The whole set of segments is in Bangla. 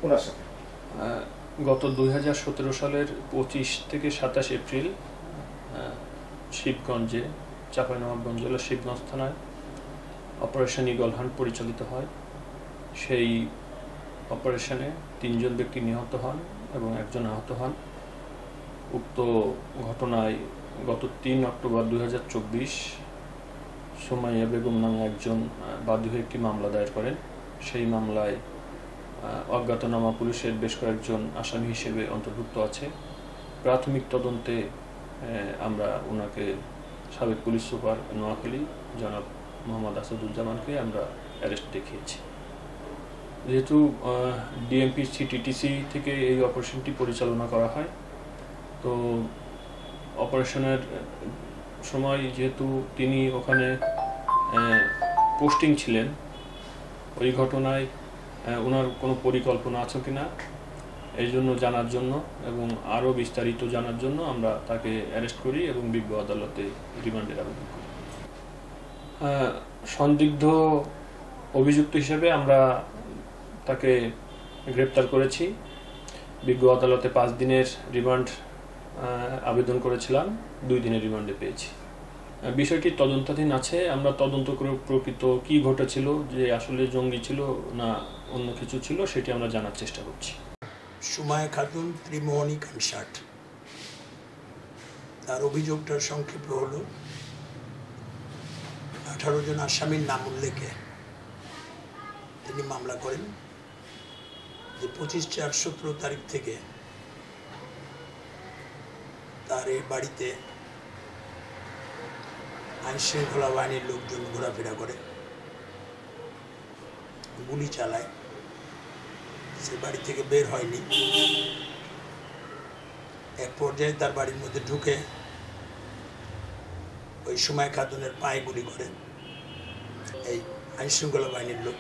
ওনার সাথে? গত 2017 সালের 25 থেকে 27 এপ্রিল শিবগঞ্জে, চাঁপাইনবাবগঞ্জ জেলার শিবগঞ্জ থানায় অপারেশন ঈগল হান্ট পরিচালিত হয়। সেই অপারেশনে 3 জন ব্যক্তি নিহত হন এবং 1 জন আহত হন। উক্ত ঘটনায় গত 3 অক্টোবর 2024 সুমাইয়া বেগম নামে একজন বাদী হয়ে একটি মামলা দায়ের করেন। সেই মামলায় অজ্ঞাতনামা পুলিশের বেশ কয়েকজন আসামি হিসেবে অন্তর্ভুক্ত আছে। প্রাথমিক তদন্তে আমরা ওনাকে সাবেক পুলিশ সুপার নোয়াখালী জনাব মোহাম্মদ আসাদুজ্জামানকে আমরা অ্যারেস্ট দেখিয়েছি। যেহেতু ডিএমপি সিটিটিসি থেকে এই অপারেশনটি পরিচালনা করা হয়, তো অপারেশনের সময় যেহেতু তিনি ওখানে পোস্টিং ছিলেন, ওই ঘটনায় ওনার কোনো পরিকল্পনা আছে কিনা এই জন্য জানার জন্য এবং আরও বিস্তারিত জানার জন্য আমরা তাকে অ্যারেস্ট করি এবং বিজ্ঞ আদালতে রিমান্ডের আবেদন করি। সন্দিগ্ধ অভিযুক্ত হিসেবে আমরা তাকে গ্রেপ্তার করেছি। বিজ্ঞ আদালতে 5 দিনের রিমান্ড আবেদন করেছিলাম, 2 দিনের রিমান্ডে পেয়েছি। বিষয়টি তদন্তাধীন আছে। আমরা তদন্ত করে প্রকৃত কি ঘটেছিল, যে আসলে জঙ্গি ছিল না অন্য কিছু ছিল, সেটি আমরা জানার চেষ্টা করছি। সুমাইয়া খাতুন ত্রিমোহনী কনসার্ট, তার অভিযোগটার সংক্ষেপ হলো 18 জন আসামির নাম উল্লেখে তিনি মামলা করেন যে 25/4/17 তারিখ থেকে তার এই বাড়িতে আইন শৃঙ্খলা বাহিনীর লোকজন ঘোরাফেরা করে, গুলি চালায়, সে বাড়ি থেকে বের হয়নি। এক পর্যায়ে তার বাড়ির মধ্যে ঢুকে ওই সুমাইয়া খাতুনের পায়ে গুলি করে এই আইন শৃঙ্খলা বাহিনীর লোক।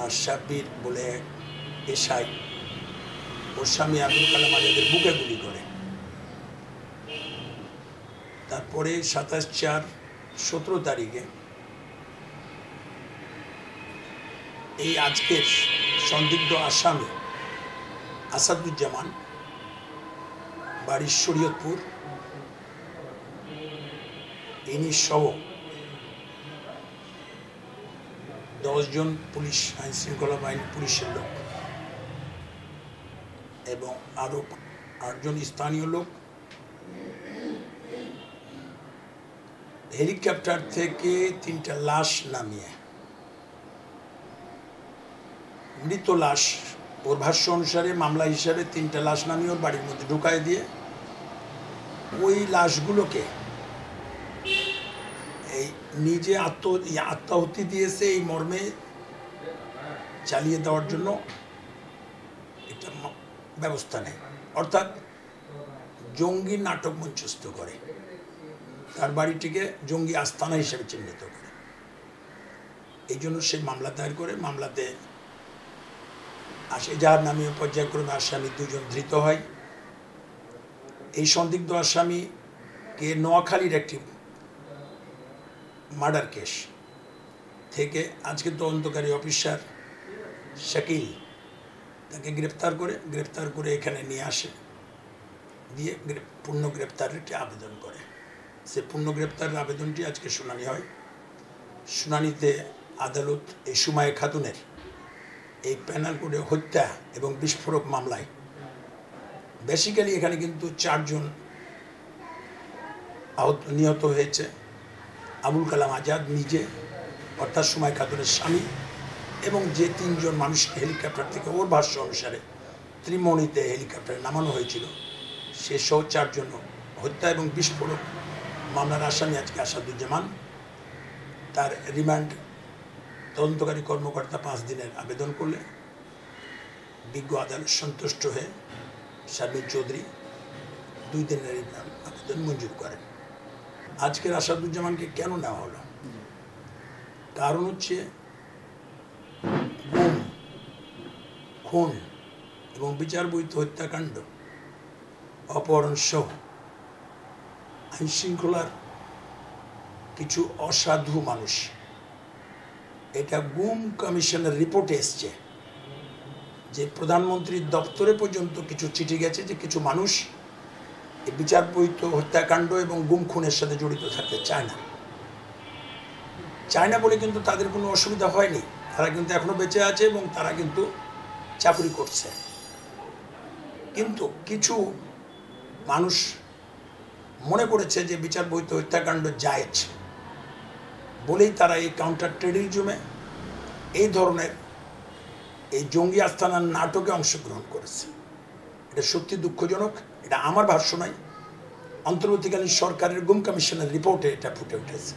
আর সাব্বির বলে এসআই ওর স্বামী আবুল কালাম আজাদের বুকে গুলি করে। তারপরে 27/4/17 তারিখে এই আজকের সন্দিগ্ধ আসামি আসাদুজ্জামান, বাড়ির শরীয়তপুর, ইনি সহ 10 জন পুলিশ, আইন শৃঙ্খলা বাহিনী পুলিশের লোক এবং আরো 8 জন স্থানীয় লোক হেলিকপ্টার থেকে 3টা লাশ নামিয়ে, মৃত লাশ, ওর ভাষ্য অনুসারে মামলা হিসাবে 3টা লাশ নামিয়ে ওর বাড়ির মধ্যে ঢুকায় দিয়ে ওই লাশগুলোকে এই নিজে আত্মাহুতি দিয়েছে এই মর্মে চালিয়ে দেওয়ার জন্য একটা ব্যবস্থা নেয়, অর্থাৎ জঙ্গি নাটক মঞ্চস্থ করে, তার বাড়িটিকে জঙ্গি আস্তানা হিসেবে চিহ্নিত করে। এই জন্য সে মামলা দায়ের করে। মামলাতে যার নামে পর্যায়ক্রমে আসামি 2 জন ধৃত হয়। এই সন্দিগ্ধ আসামিকে নোয়াখালীর একটি মার্ডার কেস থেকে আজকে তদন্তকারী অফিসার শাকিল তাকে গ্রেপ্তার করে এখানে নিয়ে আসে, দিয়ে পূর্ণ গ্রেপ্তারের একটি আবেদন করে। সে পূর্ণ গ্রেপ্তারের আবেদনটি আজকে শুনানি হয়। শুনানিতে আদালত এই সুমাইয়া খাতুনের এই প্যানেল কোডে হত্যা এবং বিস্ফোরক মামলায় বেসিক্যালি এখানে কিন্তু 4 জন নিহত হয়েছে। আবুল কালাম আজাদ নিজে, অর্থাৎ সুমাইয়া খাতুনের স্বামী, এবং যে 3 জন মানুষকে হেলিকপ্টার থেকে ওর ভাষ্য অনুসারে ত্রিমোহনীতে হেলিকপ্টারে নামানো হয়েছিল, সে সহ 4 জন হত্যা এবং বিস্ফোরক মামলার আসামি আজকে আসাদুজ্জামান। তার রিমান্ড তদন্তকারী কর্মকর্তা 5 দিনের আবেদন করলে বিজ্ঞ আদালত সন্তুষ্ট হয়ে শারমিন চৌধুরী 2 দিনের আবেদন মঞ্জুর করেন। আজকের আসাদুজ্জামানকে কেন নেওয়া হলো? কারণ হচ্ছে গুম, খুন এবং বিচার বহির্ভূত হত্যাকাণ্ড, অপহরণ সহ আইন শৃঙ্খলার কিছু অসাধু মানুষ, এটা গুম কমিশনের রিপোর্টে এসছে যে প্রধানমন্ত্রীর দপ্তরে পর্যন্ত কিছু চিঠি গেছে যে কিছু মানুষ এই বিচার বহির্ভূত হত্যাকাণ্ড এবং গুম খুনের সাথে জড়িত থাকতে চায় না বলে কিন্তু তাদের কোনো অসুবিধা হয়নি, তারা কিন্তু এখনো বেঁচে আছে এবং তারা কিন্তু চাকরি করছে। কিন্তু কিছু মানুষ মনে করেছে যে বিচার বহির্ভূত হত্যাকাণ্ড জায়েজ বলেই তারা এই কাউন্টার টেররিজমে এই ধরনের এই জঙ্গি আস্তানার নাটকে অংশগ্রহণ করেছে। এটা সত্যি দুঃখজনক। এটা আমার ভাষ্য নয়, অন্তর্বর্তীকালীন সরকারের গুম কমিশনের রিপোর্টে এটা ফুটে উঠেছে।